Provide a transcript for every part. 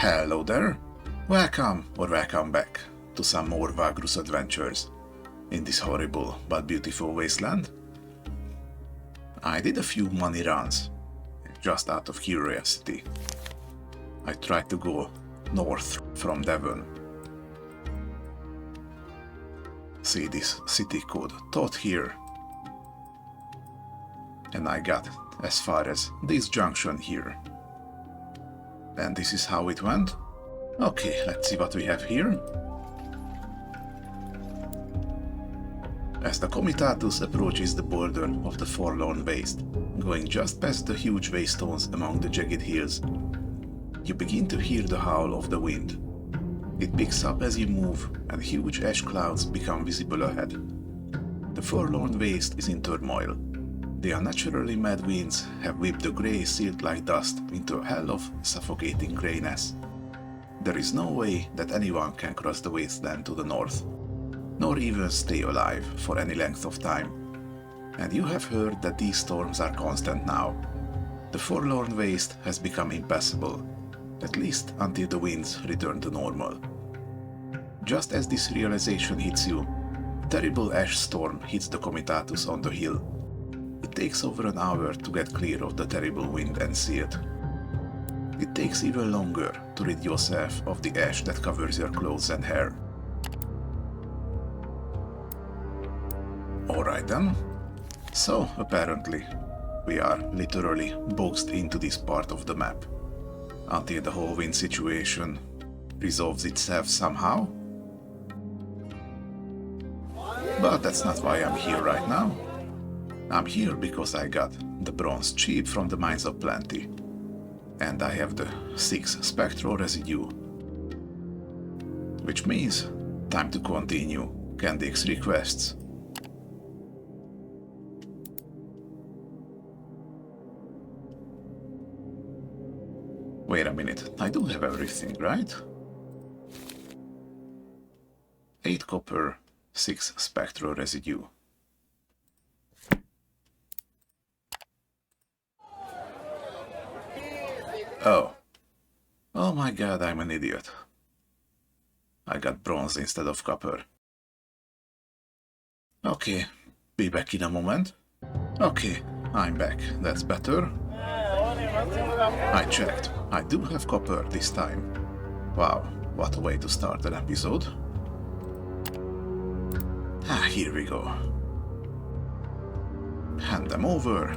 Hello there! Welcome back to some more Vagrus adventures in this horrible but beautiful wasteland. I did a few money runs, just out of curiosity. I tried to go north from Devon. See this city code taught here. And I got as far as this junction here. And this is how it went. Okay, let's see what we have here. As the Comitatus approaches the border of the Forlorn Waste, going just past the huge waystones among the jagged hills, you begin to hear the howl of the wind. It picks up as you move, and huge ash clouds become visible ahead. The Forlorn Waste is in turmoil. The unnaturally mad winds have whipped the grey silt like dust into a hell of suffocating greyness. There is no way that anyone can cross the wasteland to the north, nor even stay alive for any length of time. And you have heard that these storms are constant now. The Forlorn Waste has become impassable, at least until the winds return to normal. Just as this realization hits you, a terrible ash storm hits the Comitatus on the hill. It takes over an hour to get clear of the terrible wind and silt. It takes even longer to rid yourself of the ash that covers your clothes and hair. Alright then. So, apparently, we are literally boxed into this part of the map, until the whole wind situation resolves itself somehow. But that's not why I'm here right now. I'm here because I got the bronze cheap from the Mines of Plenty, and I have the 6 spectral residue. Which means, time to continue Candick's requests. Wait a minute, I do have everything, right? 8 copper, 6 spectral residue. Oh my god, I'm an idiot. I got bronze instead of copper. Okay, be back in a moment. Okay, I'm back, that's better. I checked, I do have copper this time. Wow, what a way to start an episode. Here we go. Hand them over.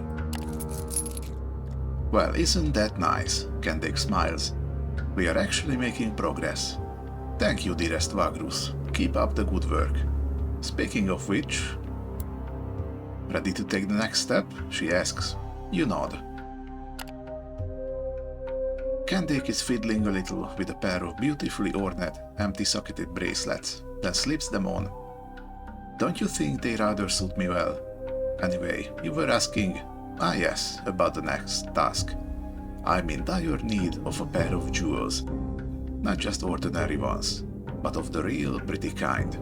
Well, isn't that nice? Candick smiles. We are actually making progress. Thank you, dearest Vagrus. Keep up the good work. Speaking of which... Ready to take the next step? She asks. You nod. Candick is fiddling a little with a pair of beautifully ornate, empty-socketed bracelets, then slips them on. Don't you think they rather suit me well? Anyway, you were asking... Ah yes, about the next task. I'm in dire need of a pair of jewels. Not just ordinary ones, but of the real pretty kind.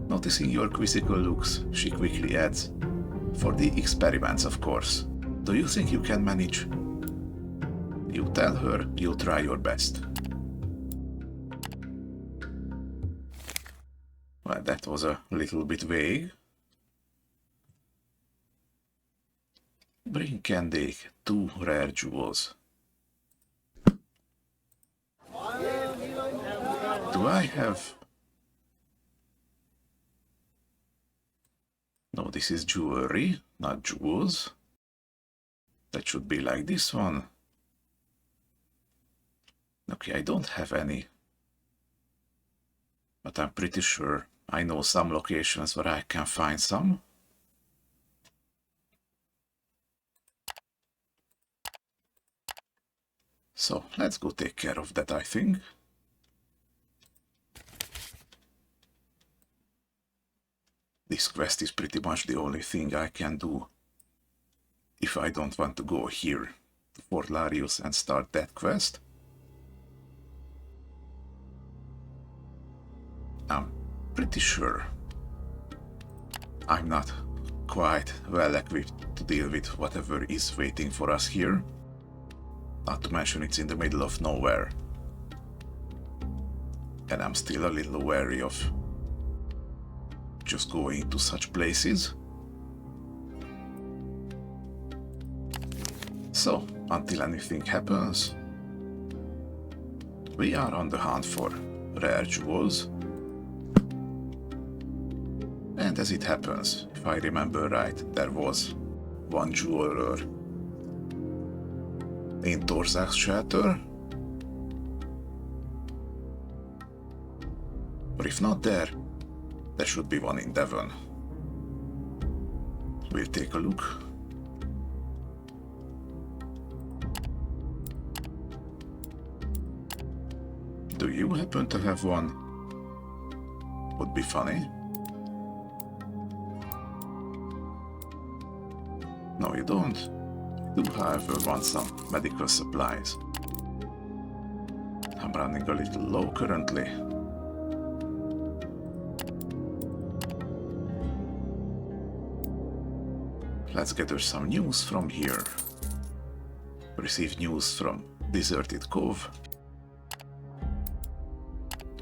Noticing your quizzical looks, she quickly adds, for the experiments, of course. Do you think you can manage? You tell her you'll try your best. Well, that was a little bit vague. Bring Candick 2 rare jewels. Do I have... No, this is jewelry, not jewels. That should be like this one. Okay, I don't have any. But I'm pretty sure I know some locations where I can find some. So, let's go take care of that, I think. This quest is pretty much the only thing I can do if I don't want to go here to Fort Larius and start that quest. I'm pretty sure I'm not quite well equipped to deal with whatever is waiting for us here. Not to mention it's in the middle of nowhere. and I'm still a little wary of just going to such places. So, until anything happens, we are on the hunt for rare jewels. And as it happens, if I remember right, there was one jeweler in Torzak's shelter. Or if not there, there should be one in Devon. We'll take a look. Do you happen to have one? Would be funny. No, you don't. You do, however, want some medical supplies. I'm running a little low currently. Let's gather some news from here. Receive news from Deserted Cove.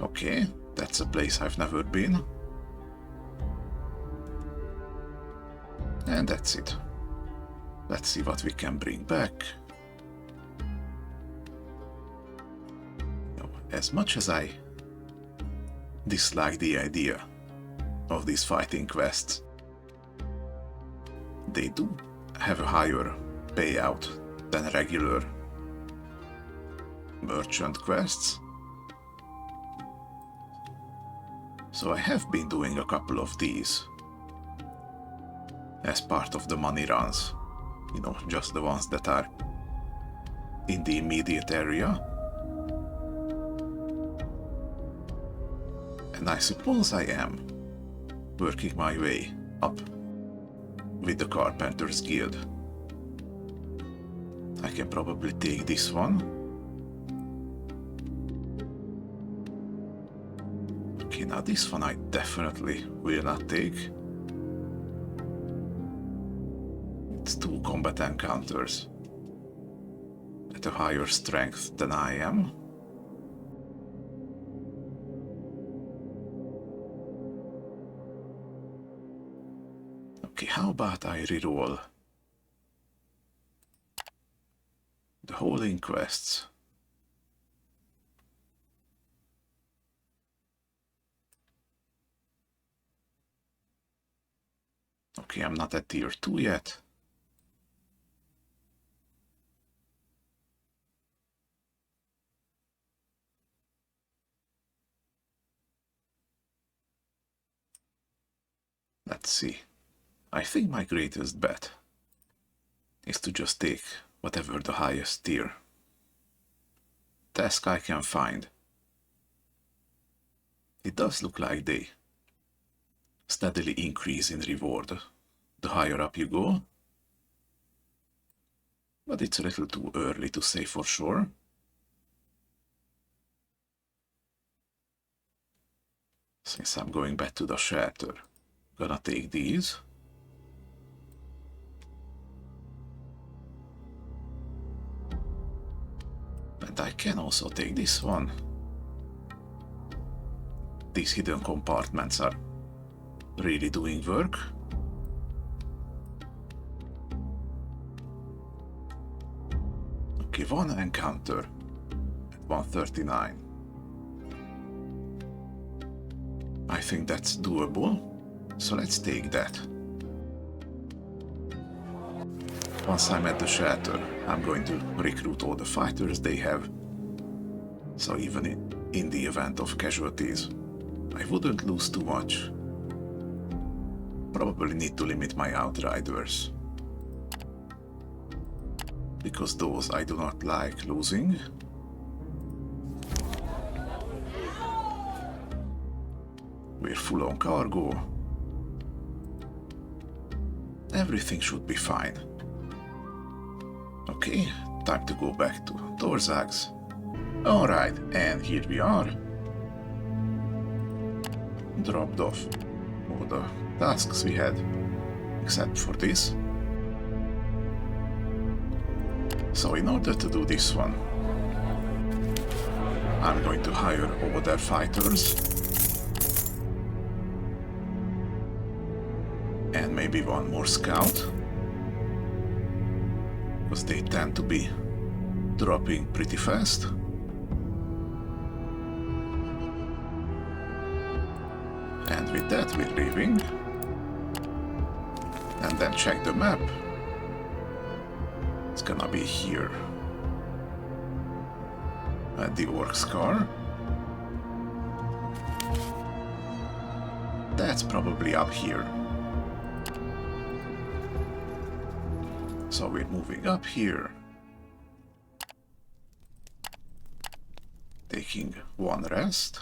Okay, that's a place I've never been. And that's it. Let's see what we can bring back. As much as I dislike the idea of these fighting quests, they do have a higher payout than regular merchant quests. So I have been doing a couple of these as part of the money runs. You know, just the ones that are in the immediate area. And I suppose I am working my way up with the Carpenters Guild. I can probably take this one. Okay, now this one I definitely will not take. It's 2 combat encounters at a higher strength than I am. Okay, how about I reroll the whole inquests? Okay, I'm not at tier 2 yet. Let's see. I think my greatest bet is to just take whatever the highest tier task I can find. It does look like they steadily increase in reward the higher up you go, but it's a little too early to say for sure. Since I'm going back to the shelter, gonna take these. And I can also take this one. These hidden compartments are really doing work. Okay, one encounter at 139. I think that's doable, so let's take that. Once I'm at the shelter, I'm going to recruit all the fighters they have. So even in the event of casualties, I wouldn't lose too much. Probably need to limit my outriders, because those I do not like losing. We're full on cargo. Everything should be fine. Okay, time to go back to Torzak's. Alright, and here we are. Dropped off all the tasks we had, except for this. So in order to do this one, I'm going to hire over their fighters. And maybe one more scout. Because they tend to be dropping pretty fast. And with that we're leaving. And then check the map. It's gonna be here. At the orc's car. That's probably up here. So we're moving up here. Taking one rest.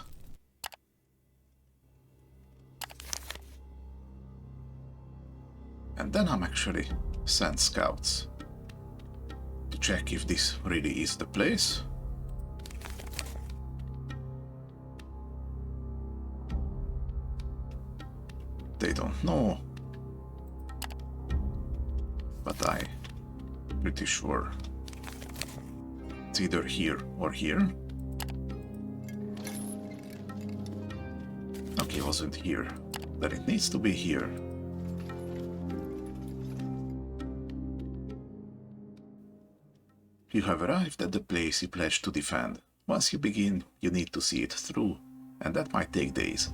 And then I'm actually send scouts to check if this really is the place. They don't know, but I'm pretty sure it's either here or here. Okay, it wasn't here. Then it needs to be here. You have arrived at the place you pledged to defend. Once you begin, you need to see it through, and that might take days.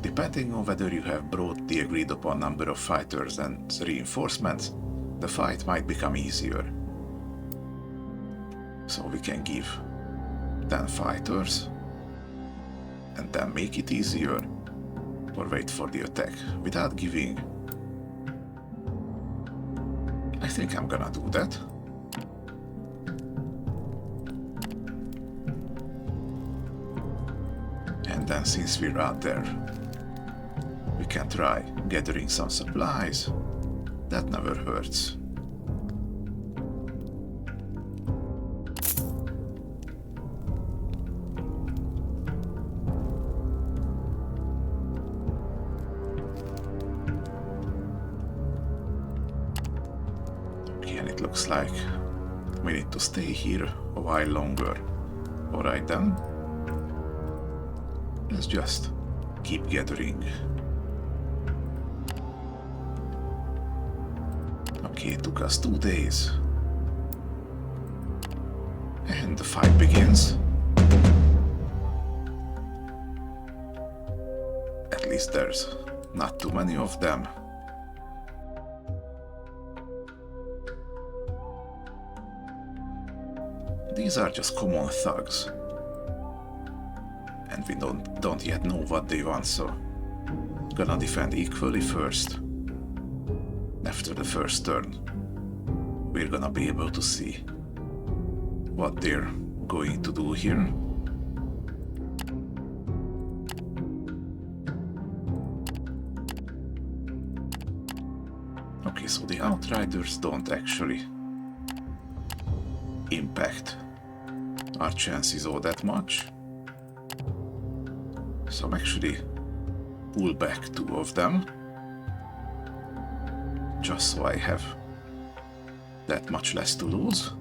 Depending on whether you have brought the agreed upon number of fighters and reinforcements, the fight might become easier. So we can give 10 fighters, and then make it easier, or wait for the attack without giving. I think I'm gonna do that. And then since we're out there, we can try gathering some supplies. That never hurts. Okay, and it looks like we need to stay here a while longer. Alright then. Let's just keep gathering. Okay, it took us 2 days. And the fight begins. At least there's not too many of them. These are just common thugs. And we don't yet know what they want, so gonna defend equally first. After the first turn, we're gonna be able to see what they're going to do here. Okay, so the Outriders don't actually impact our chances all that much. So I'm actually pull back 2 of them, just so I have that much less to lose.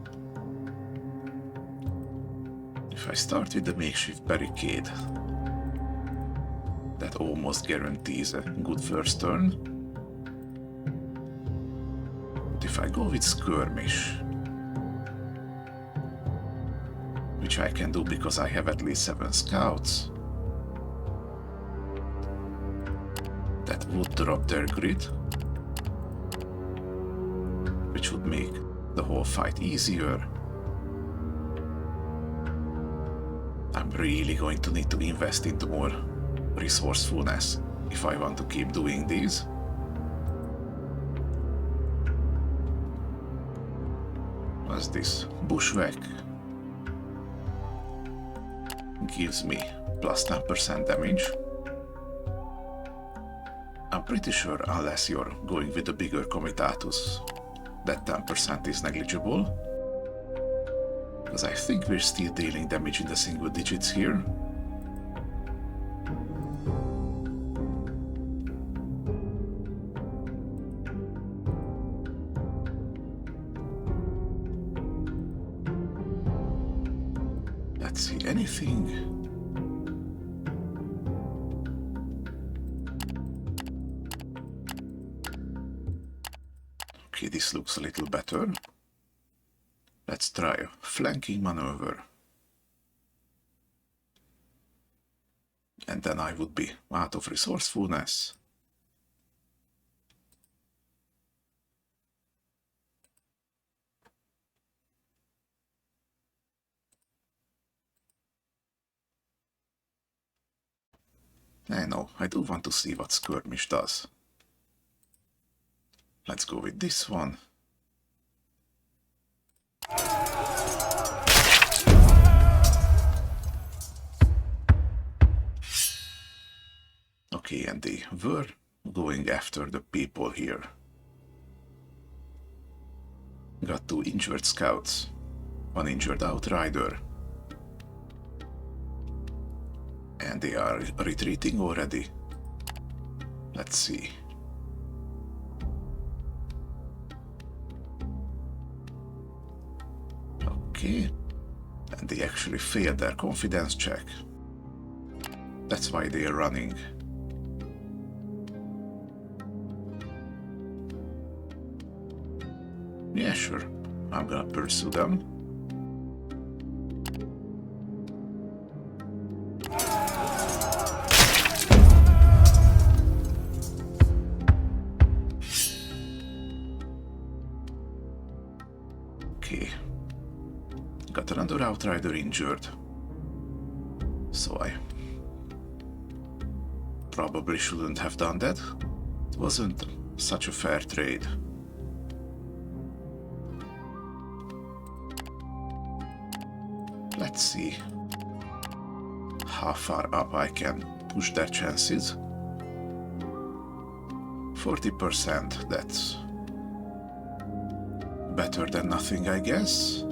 If I start with the makeshift barricade, that almost guarantees a good first turn. But if I go with skirmish, which I can do because I have at least 7 scouts, that would drop their grid, which would make the whole fight easier. I'm really going to need to invest into more resourcefulness if I want to keep doing these. What's this? Bushwhack gives me plus 10% damage. I'm pretty sure unless you're going with a bigger comitatus, that 10% is negligible. Because I think we're still dealing damage in the single digits here. Let's see. anything? Okay, this looks a little better. Let's try a flanking maneuver. And then I would be out of resourcefulness. I know, I do want to see what Skirmish does. Let's go with this one. Okay, and they were going after the people here. Got 2 injured scouts, 1 injured outrider. And they are retreating already. Let's see. Okay. And they actually failed their confidence check. That's why they are running. Yeah, sure. I'm gonna pursue them. Okay. Got another outrider injured. So I probably shouldn't have done that. It wasn't such a fair trade. Let's see how far up I can push their chances. 40%, that's better than nothing, I guess.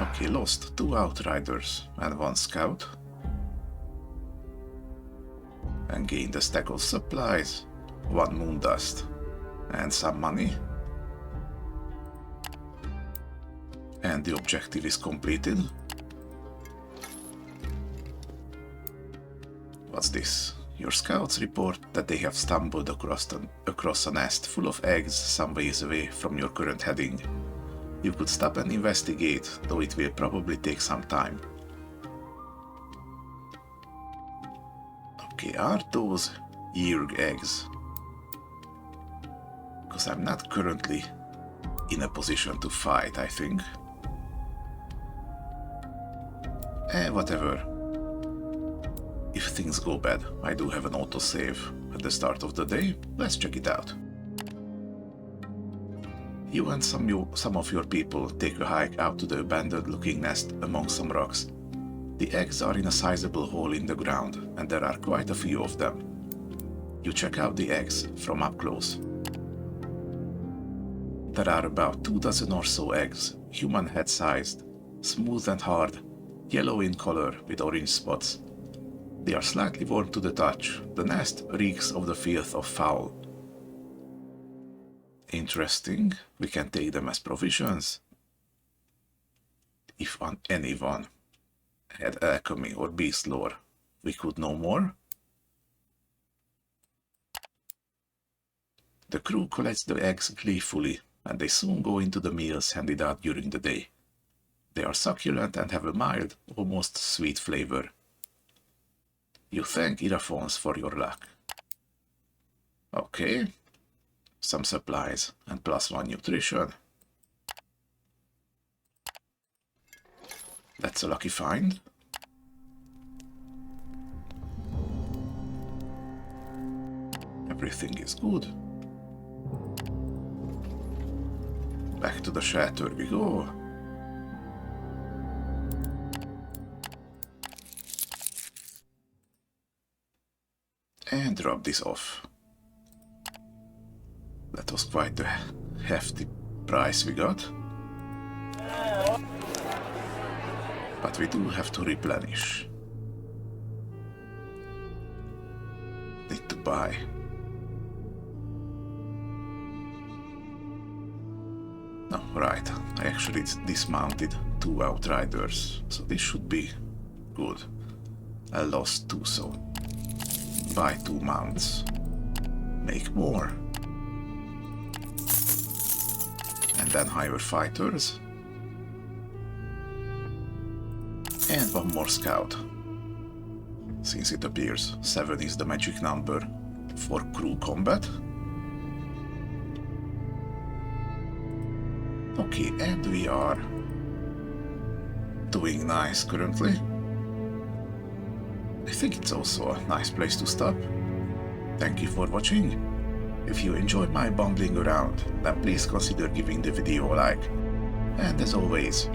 Okay, lost 2 outriders and 1 scout. And gained a stack of supplies, 1 moon dust, and some money. And the objective is completed. What's this? Your scouts report that they have stumbled across a nest full of eggs some ways away from your current heading. You could stop and investigate, though it will probably take some time. Okay, are those Yerg eggs? Because I'm not currently in a position to fight, I think. Whatever. If things go bad, I do have an autosave at the start of the day. Let's check it out. You and some of your people take a hike out to the abandoned-looking nest among some rocks. The eggs are in a sizable hole in the ground, and there are quite a few of them. You check out the eggs from up close. There are about 2 dozen or so eggs, human head-sized, smooth and hard, yellow in color with orange spots. They are slightly warm to the touch. The nest reeks of the filth of fowl. Interesting. We can take them as provisions. If anyone had alchemy or beast lore, we could know more. The crew collects the eggs gleefully, and they soon go into the meals handed out during the day. They are succulent and have a mild, almost sweet flavor. You thank Iraphons for your luck. Okay. Some supplies and +1 nutrition. That's a lucky find. Everything is good. Back to the shelter we go. And drop this off. That was quite a hefty price we got. But we do have to replenish. Need to buy. No, right. I actually dismounted 2 outriders, so this should be good. I lost 2, so buy 2 mounts. Make more. And then hire fighters. And 1 more scout. Since it appears 7 is the magic number for crew combat. Okay, and we are doing nice currently. I think it's also a nice place to stop. Thank you for watching. If you enjoyed my bumbling around, then please consider giving the video a like. And as always,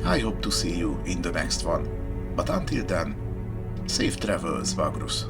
I hope to see you in the next one. But until then, safe travels, Vagrus.